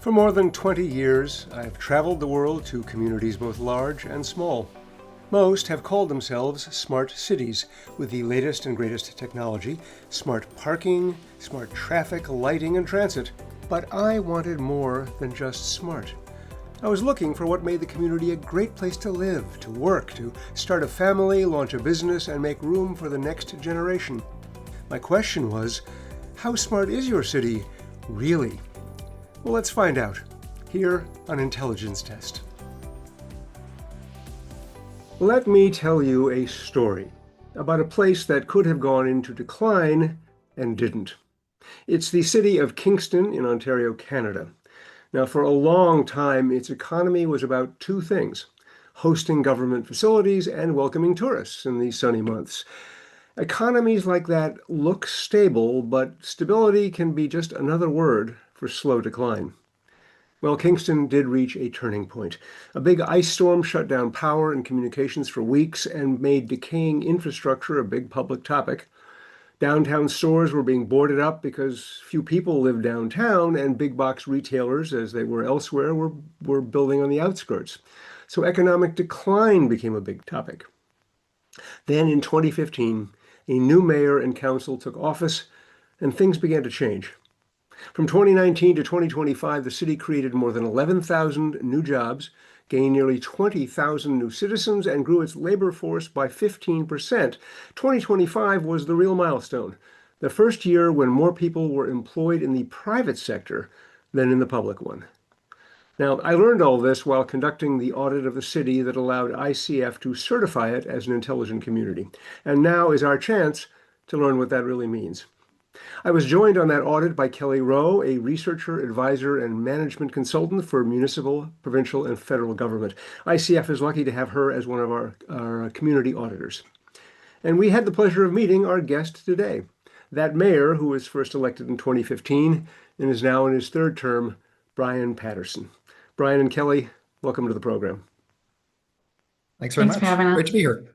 For more than 20 years, I've traveled the world to communities both large and small. Most have called themselves smart cities, with the latest and greatest technology, smart parking, smart traffic, lighting, and transit. But I wanted more than just smart. I was looking for what made the community a great place to live, to work, to start a family, launch a business, and make room for the next generation. My question was, how smart is your city, really? Well, let's find out, here on Intelligence Test. Let me tell you a story about a place that could have gone into decline and didn't. It's the city of Kingston in Ontario, Canada. Now, for a long time, its economy was about two things: hosting government facilities and welcoming tourists in the sunny months. Economies like that look stable, but stability can be just another word for slow decline. Well, Kingston did reach a turning point. A big ice storm shut down power and communications for weeks and made decaying infrastructure a big public topic. Downtown stores were being boarded up because few people lived downtown, and big box retailers, as they were elsewhere, were building on the outskirts. So economic decline became a big topic. Then in 2015, a new mayor and council took office, and things began to change. From 2019 to 2025, the city created more than 11,000 new jobs, gained nearly 20,000 new citizens, and grew its labor force by 15%. 2025 was the real milestone, the first year when more people were employed in the private sector than in the public one. Now, I learned all this while conducting the audit of the city that allowed ICF to certify it as an intelligent community. And now is our chance to learn what that really means. I was joined on that audit by Kelly Rowe, a researcher, advisor, and management consultant for municipal, provincial, and federal government. ICF is lucky to have her as one of our community auditors. And we had the pleasure of meeting our guest today, that mayor who was first elected in 2015 and is now in his third term, Bryan Paterson. Bryan and Kelly, welcome to the program. Thanks very Thanks for much. having us. Great to be here.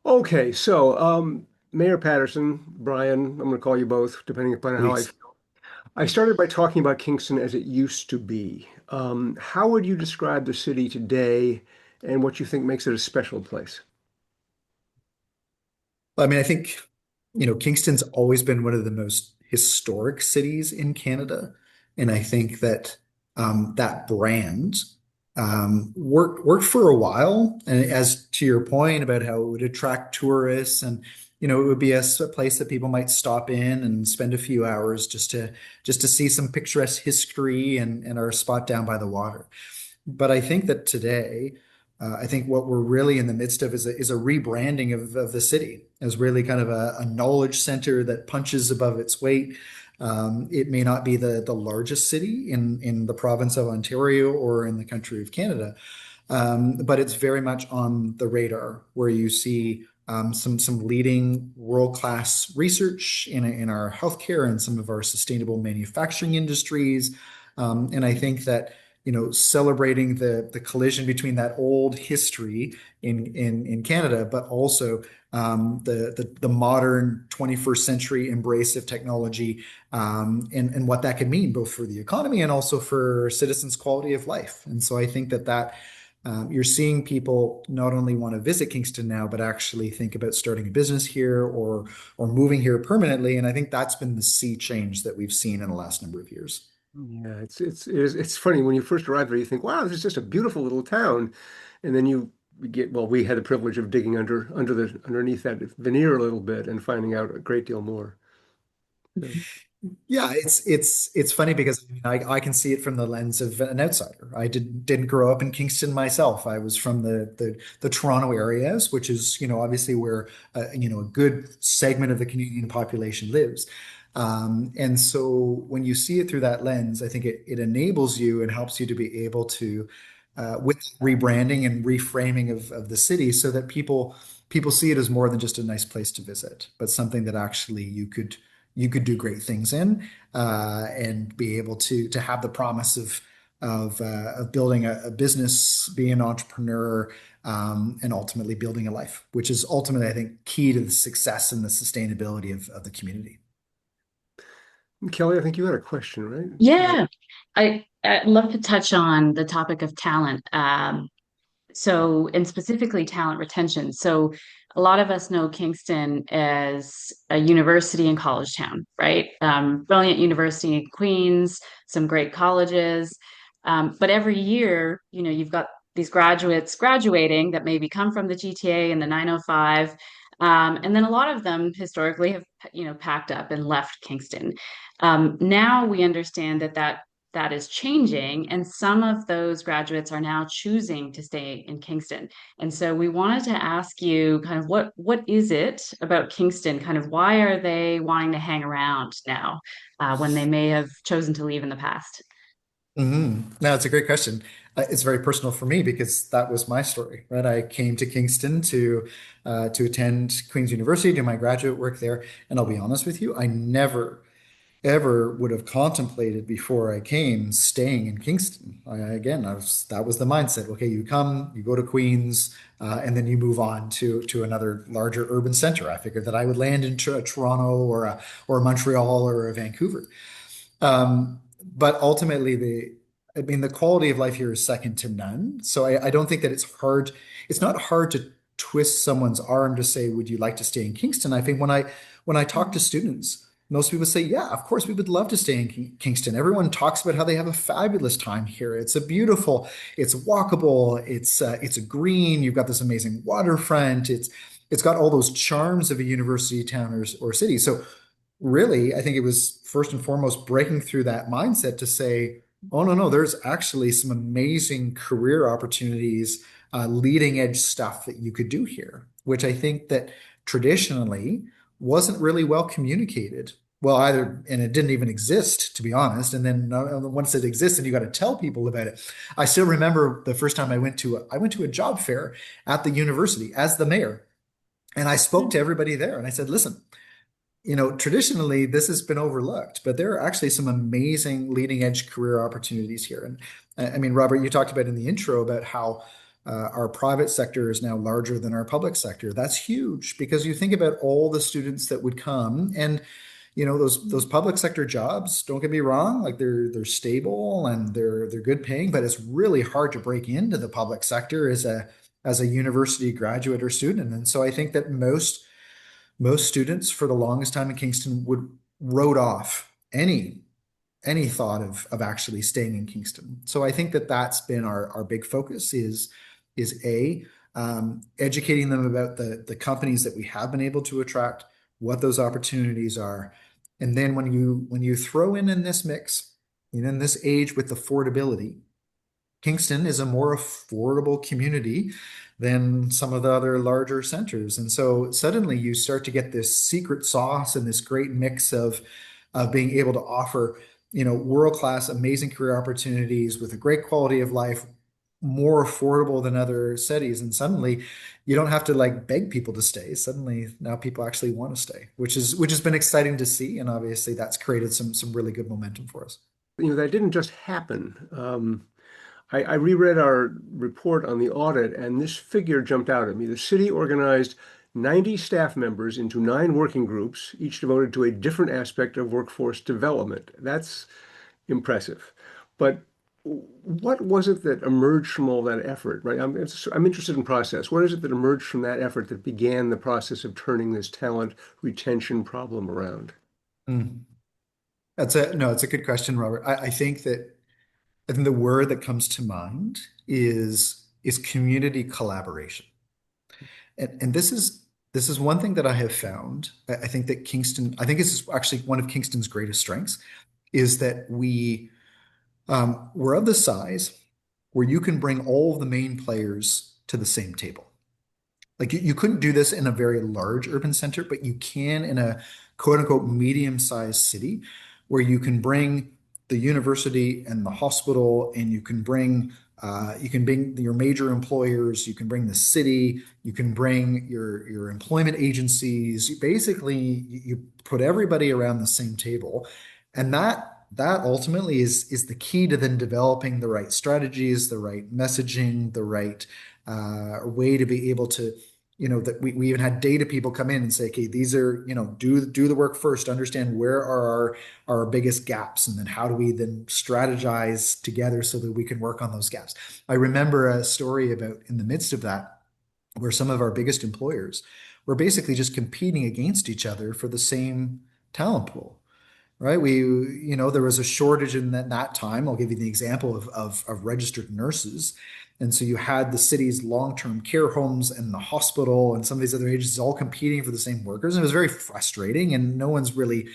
Okay, so Mayor Paterson, Bryan, I'm going to call you both, depending upon how I Please. feel. I started by talking about Kingston as it used to be. How would you describe the city today and what you think makes it a special place? I mean, I think, Kingston's always been one of the most historic cities in Canada. And I think that that brand worked for a while. And as to your point about how it would attract tourists and, it would be a place that people might stop in and spend a few hours just to see some picturesque history and our spot down by the water. But I think that today, I think what we're really in the midst of is a rebranding of the city as really kind of a knowledge center that punches above its weight. It may not be the largest city in the province of Ontario or in the country of Canada, but it's very much on the radar where you see some leading world-class research in our healthcare and some of our sustainable manufacturing industries. And I think that celebrating the collision between that old history in Canada, but also the modern 21st century embrace of technology, and what that could mean both for the economy and also for citizens' quality of life. And so I think that you're seeing people not only want to visit Kingston now, but actually think about starting a business here or moving here permanently. And I think that's been the sea change that we've seen in the last number of years. Yeah, it's funny when you first arrive there, you think, wow, this is just a beautiful little town, and then you get, well, we had the privilege of digging underneath that veneer a little bit and finding out a great deal more. Yeah. Yeah, it's funny because I can see it from the lens of an outsider. I didn't grow up in Kingston myself. I was from the Toronto areas, which is obviously where a good segment of the Canadian population lives. And so when you see it through that lens, I think it enables you and helps you to be able to with rebranding and reframing of the city so that people see it as more than just a nice place to visit, but something that actually you could do great things in, and be able to have the promise of building a business, being an entrepreneur, and ultimately building a life, which is ultimately, I think, key to the success and the sustainability of the community. Kelly, I think you had a question, right? Yeah, I'd love to touch on the topic of talent. And specifically talent retention. So, a lot of us know Kingston as a university and college town, right? Brilliant university in Queens, some great colleges. But every year, you've got these graduates graduating that maybe come from the GTA and the 905. And then a lot of them historically have, packed up and left Kingston. Now we understand that is changing, and some of those graduates are now choosing to stay in Kingston. And so we wanted to ask you kind of what is it about Kingston? Kind of why are they wanting to hang around now when they may have chosen to leave in the past? No, it's a great question. It's very personal for me because that was my story, right? I came to Kingston to attend Queen's University, do my graduate work there, and I'll be honest with you, I never ever would have contemplated before I came staying in Kingston. Again, that was the mindset. Okay, you come, you go to Queens, and then you move on to another larger urban center. I figured that I would land in Toronto or Montreal or Vancouver. But ultimately, the quality of life here is second to none. So I don't think that it's hard. It's not hard to twist someone's arm to say, "Would you like to stay in Kingston?" I think when I talk to students, most people say, "Yeah, of course, we would love to stay in Kingston." Everyone talks about how they have a fabulous time here. It's walkable, it's green. You've got this amazing waterfront. It's got all those charms of a university town or city. So really, I think it was first and foremost breaking through that mindset to say, oh, no, no, there's actually some amazing career opportunities, leading edge stuff that you could do here, which I think that traditionally wasn't really well communicated. Well, and it didn't even exist, to be honest. And then once it existed, you got to tell people about it. I still remember the first time I went to a job fair at the university as the mayor, and I spoke to everybody there, and I said, listen, traditionally this has been overlooked, but there are actually some amazing leading edge career opportunities here. And I mean, Robert, you talked about in the intro about how our private sector is now larger than our public sector. That's huge because you think about all the students that would come, and those public sector jobs, don't get me wrong, like they're stable and they're good paying, but it's really hard to break into the public sector as a university graduate or student. And so I think that most students for the longest time in Kingston would wrote off any thought of actually staying in Kingston. So I think that that's been our big focus is educating them about the companies that we have been able to attract, what those opportunities are, and then when you throw in this mix, in this age with affordability, Kingston is a more affordable community than some of the other larger centers. And so suddenly you start to get this secret sauce and this great mix of being able to offer, world-class, amazing career opportunities with a great quality of life, more affordable than other cities. And suddenly you don't have to like beg people to stay. Suddenly now people actually want to stay, which has been exciting to see. And obviously that's created some really good momentum for us. That didn't just happen. I reread our report on the audit, and this figure jumped out at me. The city organized 90 staff members into 9 working groups, each devoted to a different aspect of workforce development. That's impressive. But what was it that emerged from all that effort, right? I'm interested in process. What is it that emerged from that effort that began the process of turning this talent retention problem around? Mm. It's a good question, Robert. I think the word that comes to mind is community collaboration. And this is one thing that I have found. I think that I think this is actually one of Kingston's greatest strengths, is that we're of the size where you can bring all of the main players to the same table. Like you couldn't do this in a very large urban center, but you can in a quote unquote medium-sized city where you can bring the university and the hospital, and you can bring your major employers, you can bring the city, you can bring your employment agencies. You put everybody around the same table, and that ultimately is the key to then developing the right strategies, the right messaging, the right way to be able that we even had data people come in and say, okay, these are, do the work first, understand where are our biggest gaps, and then how do we then strategize together so that we can work on those gaps. I remember a story about in the midst of that where some of our biggest employers were basically just competing against each other for the same talent pool, right? There was a shortage in that time. I'll give you the example of registered nurses. And so you had the city's long-term care homes and the hospital and some of these other agencies all competing for the same workers. And it was very frustrating, and no one's really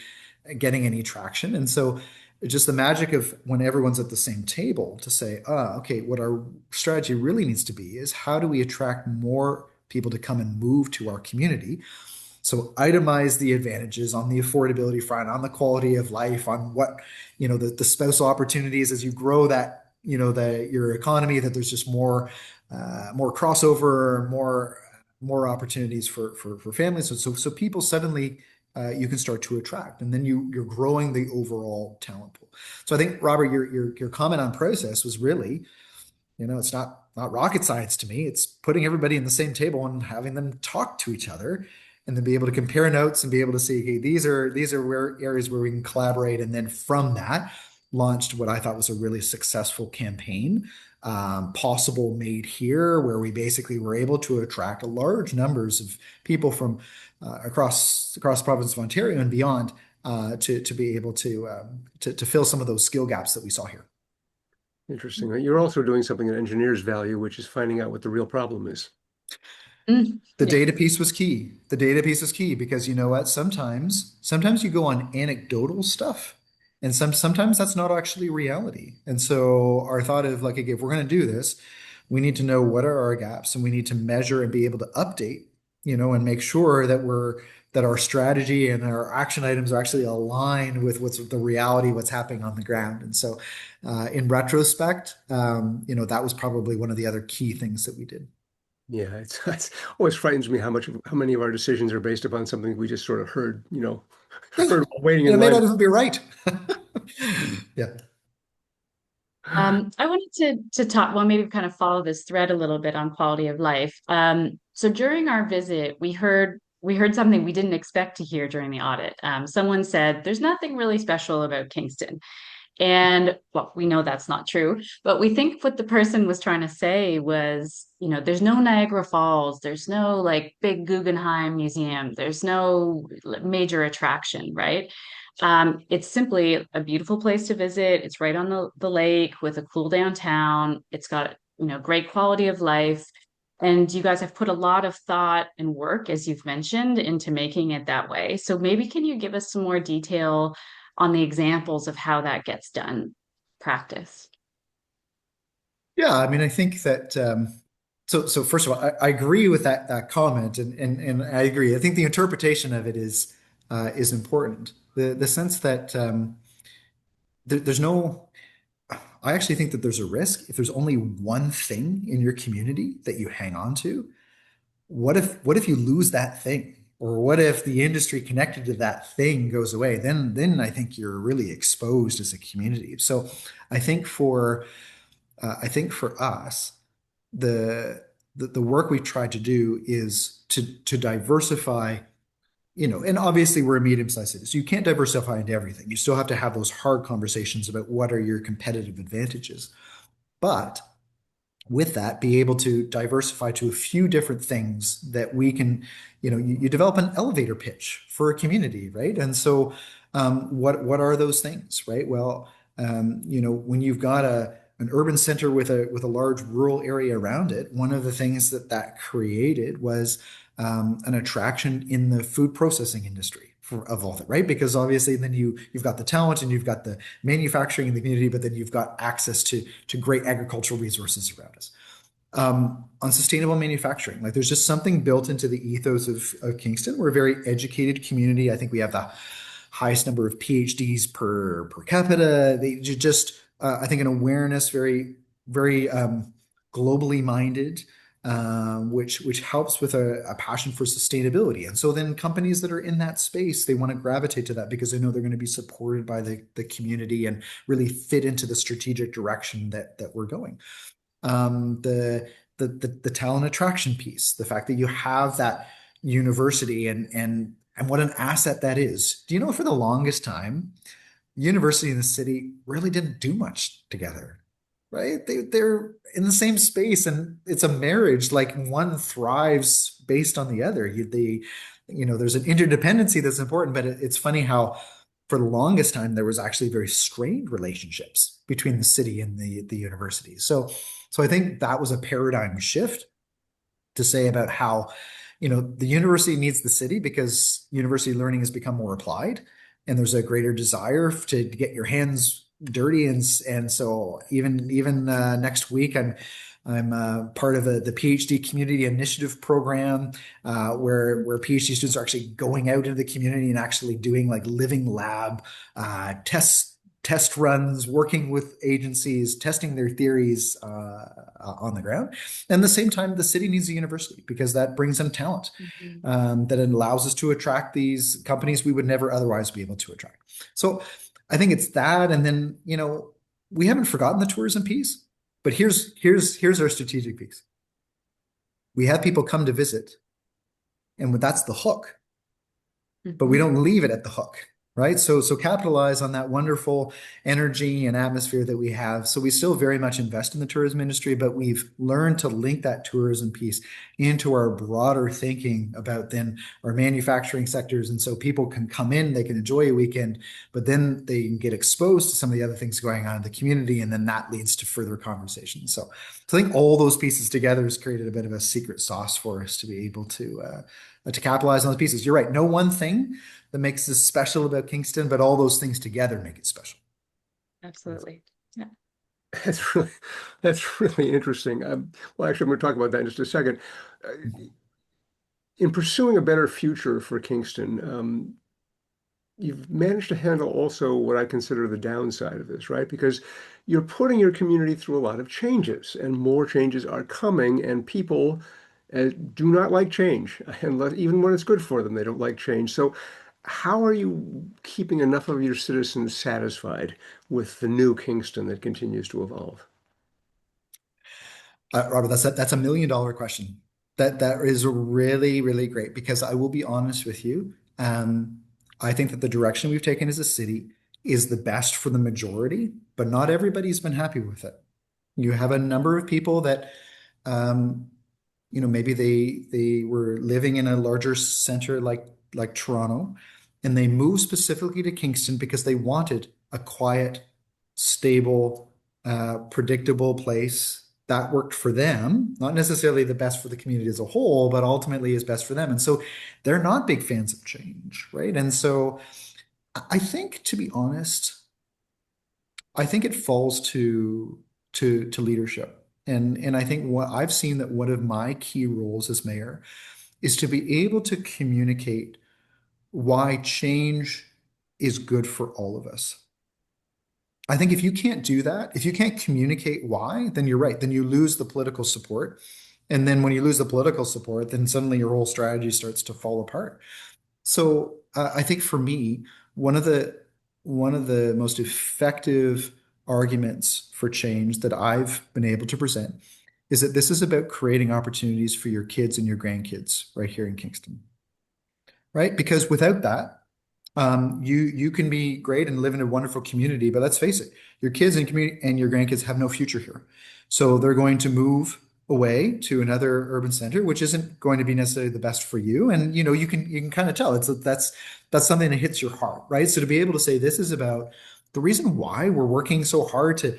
getting any traction. And so it's just the magic of when everyone's at the same table to say, okay, what our strategy really needs to be is how do we attract more people to come and move to our community? So itemize the advantages on the affordability front, on the quality of life, on what, the spousal opportunities as you grow that, your economy, that there's just more crossover, more opportunities for families. So people suddenly you can start to attract, and then you're growing the overall talent pool. So I think, Robert, your comment on process was really, it's not rocket science to me. It's putting everybody in the same table and having them talk to each other, and then be able to compare notes and be able to see, okay, these are where areas where we can collaborate, and then from that launched what I thought was a really successful campaign, Possible Made Here, where we basically were able to attract large numbers of people from across the province of Ontario and beyond, to be able to fill some of those skill gaps that we saw here. Interesting. You're also doing something that engineers value, which is finding out what the real problem is. The Yeah. data piece was key. The data piece is key because you know what? Sometimes you go on anecdotal stuff, and sometimes that's not actually reality. And so our thought of like, okay, if we're going to do this, we need to know what are our gaps, and we need to measure and be able to update, and make sure that our strategy and our action items are actually aligned with what's the reality, what's happening on the ground. And so, in retrospect, that was probably one of the other key things that we did. Yeah, it's always frightens me how many of our decisions are based upon something we just sort of heard, Yeah. heard while waiting And in it may line. not even be right. Yeah. I wanted to talk, well, maybe kind of follow this thread a little bit on quality of life. So during our visit, we heard something we didn't expect to hear during the audit. Someone said, "There's nothing really special about Kingston." And well, we know that's not true, but we think what the person was trying to say was, there's no Niagara Falls, there's no like big Guggenheim Museum, there's no major attraction, right? It's simply a beautiful place to visit. It's right on the lake with a cool downtown. It's got, great quality of life. And you guys have put a lot of thought and work, as you've mentioned, into making it that way. So maybe can you give us some more detail on the examples of how that gets done, practice? Yeah, I mean, I think that so first of all, I agree with that comment, and I agree. I think the interpretation of it is important. The sense that there's no, I actually think that there's a risk if there's only one thing in your community that you hang on to. What if you lose that thing? Or what if the industry connected to that thing goes away? Then I think you're really exposed as a community. So I think for I think for us, the work we tried to do is to diversify, and obviously we're a medium-sized city, so you can't diversify into everything. You still have to have those hard conversations about what are your competitive advantages. But with that, be able to diversify to a few different things that we can, you develop an elevator pitch for a community, right? And so, what are those things, right? Well, when you've got an urban center with a large rural area around it, one of the things that created was an attraction in the food processing industry of all that, right? Because obviously then you've got the talent and you've got the manufacturing in the community, but then you've got access to great agricultural resources around us. On sustainable manufacturing, like there's just something built into the ethos of Kingston. We're a very educated community. I think we have the highest number of PhDs per capita. They just I think an awareness, very very globally minded, which helps with a passion for sustainability. And so then companies that are in that space, they want to gravitate to that because they know they're going to be supported by the community and really fit into the strategic direction that we're going. The the talent attraction piece, the fact that you have that university and what an asset that is. Do you know for the longest time, university and the city really didn't do much together, right? They're in the same space and it's a marriage. Like one thrives based on the other. There's an interdependency that's important, but it's funny how for the longest time there was actually very strained relationships between the city and the university. So I think that was a paradigm shift to say about how, the university needs the city because university learning has become more applied and there's a greater desire to get your hands dirty. And so even next week, I'm part of the PhD Community Initiative program, where PhD students are actually going out into the community and actually doing like living lab test runs, working with agencies, testing their theories on the ground. And at the same time, the city needs a university because that brings in talent, that allows us to attract these companies we would never otherwise be able to attract. So I think it's that. And then, we haven't forgotten the tourism piece, but here's our strategic piece. We have people come to visit, and that's the hook, but we don't leave it at the hook. Right. So capitalize on that wonderful energy and atmosphere that we have. So we still very much invest in the tourism industry, but we've learned to link that tourism piece into our broader thinking about then our manufacturing sectors. And so people can come in, they can enjoy a weekend, but then they can get exposed to some of the other things going on in the community. And then that leads to further conversations. So I think all those pieces together has created a bit of a secret sauce for us to be able to capitalize on those pieces. You're right. No one thing that makes this special about Kingston, but all those things together make it special. Absolutely. Yeah. That's really interesting. Well, actually, I'm going to talk about that in just a second. In pursuing a better future for Kingston, you've managed to handle also what I consider the downside of this, right? Because you're putting your community through a lot of changes, and more changes are coming, and people do not like change, and even when it's good for them, they don't like change. So how are you keeping enough of your citizens satisfied with the new Kingston that continues to evolve? Robert, that's $1 million question. That is really, really great because I will be honest with you. I think that the direction we've taken as a city is the best for the majority, but not everybody's been happy with it. You have a number of people that, maybe they were living in a larger center like Toronto, and they moved specifically to Kingston because they wanted a quiet, stable, predictable place that worked for them, not necessarily the best for the community as a whole, but ultimately is best for them. And so they're not big fans of change, right? And so I think, to be honest, I think it falls to leadership. And I think what I've seen that one of my key roles as mayor is to be able to communicate why change is good for all of us. I think if you can't do that, if you can't communicate why, then you're right. Then you lose the political support. And then when you lose the political support, then suddenly your whole strategy starts to fall apart. So I think for me, one of the most effective arguments for change that I've been able to present is that this is about creating opportunities for your kids and your grandkids right here in Kingston. Right? Because without that, you can be great and live in a wonderful community, but let's face it, your kids and community and your grandkids have no future here. So they're going to move away to another urban center, which isn't going to be necessarily the best for you. And you can kind of tell that's something that hits your heart, right? So to be able to say this is about the reason why we're working so hard to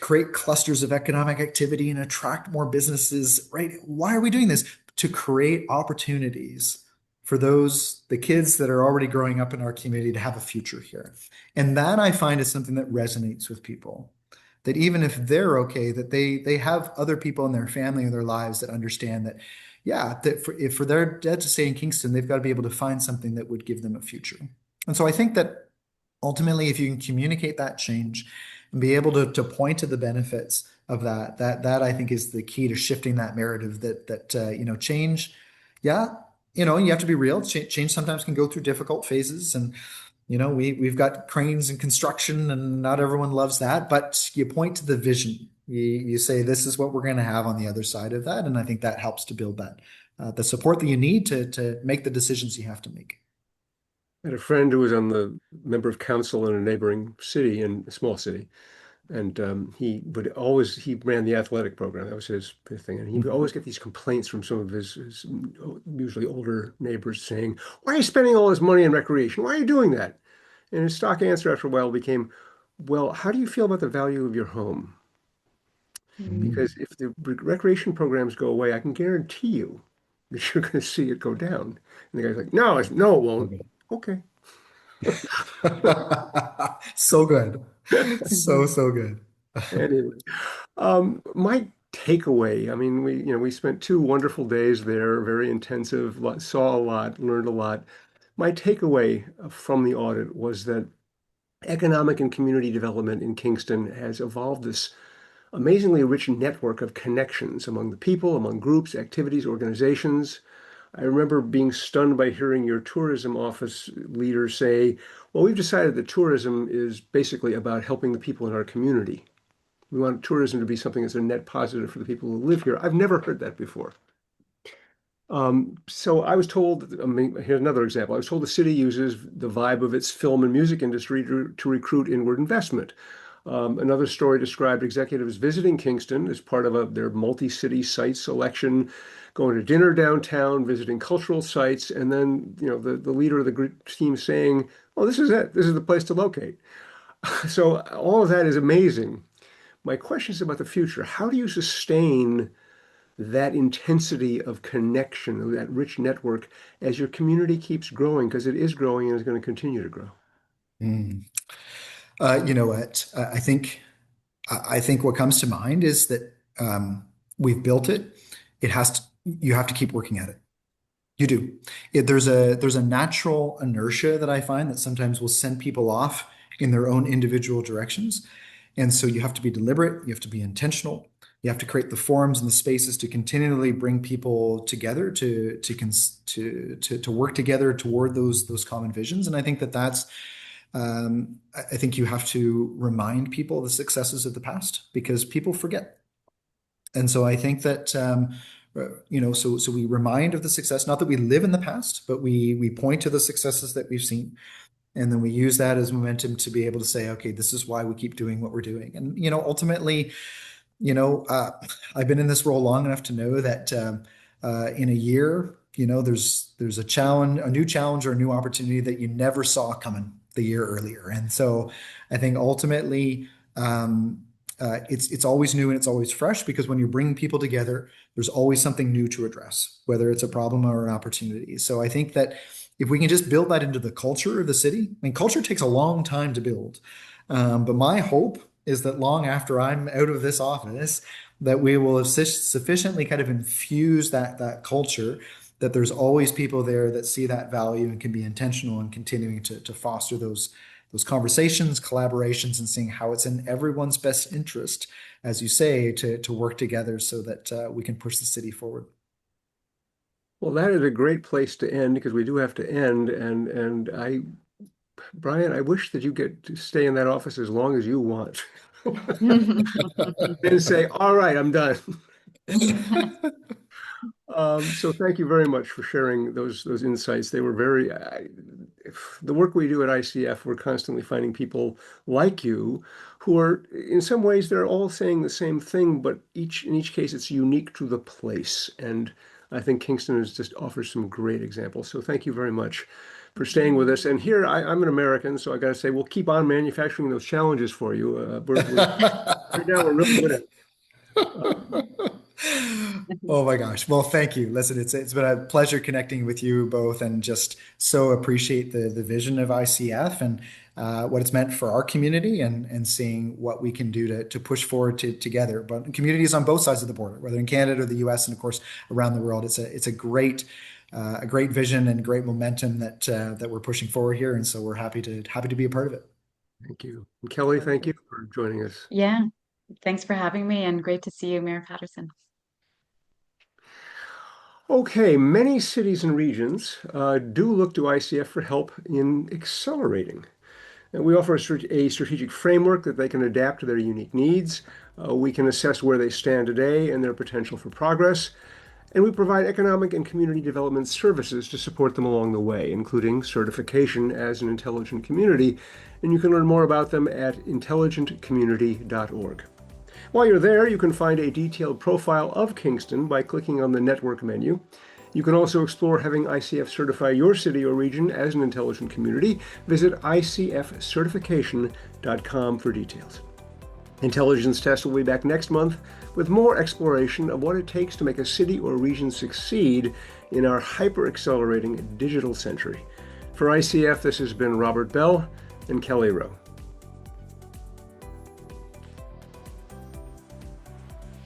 create clusters of economic activity and attract more businesses, right? Why are we doing this? To create opportunities for the kids that are already growing up in our community to have a future here. And that I find is something that resonates with people. That even if they're okay, that they have other people in their family and their lives that understand that, yeah, that for their dad to stay in Kingston, they've got to be able to find something that would give them a future. And so I think that ultimately, if you can communicate that change and be able to point to the benefits of that I think is the key to shifting that narrative that change, yeah, you have to be real. Change sometimes can go through difficult phases, and we've got cranes and construction, and not everyone loves that. But you point to the vision You say this is what we're going to have on the other side of that, and I think that helps to build that the support that you need to make the decisions you have to make. I had a friend who was on the member of council in a neighboring city, in a small city, and he ran the athletic program. That was his thing, and he would always get these complaints from some of his usually older neighbors saying, "Why are you spending all this money on recreation? Why are you doing that?" And his stock answer after a while became, "Well, how do you feel about the value of your home? Mm. Because if the recreation programs go away, I can guarantee you that you're going to see it go down." And the guy's like, "No, no, it won't." Okay. Okay. So good. So good. Anyway, my takeaway, I mean, we spent 2 wonderful days there, very intensive, saw a lot, learned a lot. My takeaway from the audit was that economic and community development in Kingston has evolved this amazingly rich network of connections among the people, among groups, activities, organizations. I remember being stunned by hearing your tourism office leader say, "Well, we've decided that tourism is basically about helping the people in our community. We want tourism to be something that's a net positive for the people who live here." I've never heard that before. So I was told, I mean, here's another example. I was told the city uses the vibe of its film and music industry to recruit inward investment. Another story described executives visiting Kingston as part of their multi-city site selection, going to dinner downtown, visiting cultural sites, and then, the leader of the group team saying, "Oh, this is it. This is the place to locate." So all of that is amazing. My question is about the future. How do you sustain that intensity of connection, that rich network, as your community keeps growing? Because it is growing and is going to continue to grow. Mm. You know what? I think what comes to mind is that we've built it. It has to, you have to keep working at it. You do. There's a natural inertia that I find that sometimes will send people off in their own individual directions. And so you have to be deliberate, you have to be intentional, you have to create the forums and the spaces to continually bring people together to work together toward those common visions. And I think I think you have to remind people of the successes of the past because people forget. And so I think that so we remind of the success, not that we live in the past, but we point to the successes that we've seen, and then we use that as momentum to be able to say, okay, this is why we keep doing what we're doing. And ultimately, you know, uh, I've been in this role long enough to know that in a year, there's a challenge, a new challenge, or a new opportunity that you never saw coming the year earlier. And so, I think ultimately, it's always new and it's always fresh because when you bring people together, there's always something new to address, whether it's a problem or an opportunity. So I think that if we can just build that into the culture of the city, I mean, culture takes a long time to build. But my hope is that long after I'm out of this office, that we will have sufficiently kind of infused that culture, that there's always people there that see that value and can be intentional in continuing to foster those conversations, collaborations, and seeing how it's in everyone's best interest, as you say, to work together so that we can push the city forward. Well, that is a great place to end because we do have to end. Bryan, I wish that you get to stay in that office as long as you want. Then say, "All right, I'm done." So thank you very much for sharing those insights. They were the work we do at ICF, we're constantly finding people like you who are, in some ways, they're all saying the same thing, but in each case, it's unique to the place. And I think Kingston just offers some great examples. So thank you very much for staying with us. And here, I'm an American, so I got to say, we'll keep on manufacturing those challenges for you. Right now, we're really good at it. Oh my gosh. Well, thank you. Listen, it's been a pleasure connecting with you both and just so appreciate the vision of ICF and what it's meant for our community and seeing what we can do to push forward together. But communities on both sides of the border, whether in Canada or the US and of course around the world, it's a great vision and great momentum that we're pushing forward here. And so we're happy to be a part of it. Thank you. And Kelly, thank you for joining us. Yeah, thanks for having me and great to see you, Mayor Patterson. Okay, many cities and regions do look to ICF for help in accelerating And we offer a strategic framework that they can adapt to their unique needs. We can assess where they stand today and their potential for progress. And we provide economic and community development services to support them along the way, including certification as an intelligent community. And you can learn more about them at intelligentcommunity.org. While you're there, you can find a detailed profile of Kingston by clicking on the network menu. You can also explore having ICF certify your city or region as an intelligent community. Visit icfcertification.com for details. Intelligence Test will be back next month with more exploration of what it takes to make a city or region succeed in our hyper-accelerating digital century. For ICF, this has been Robert Bell and Kelly Rowe.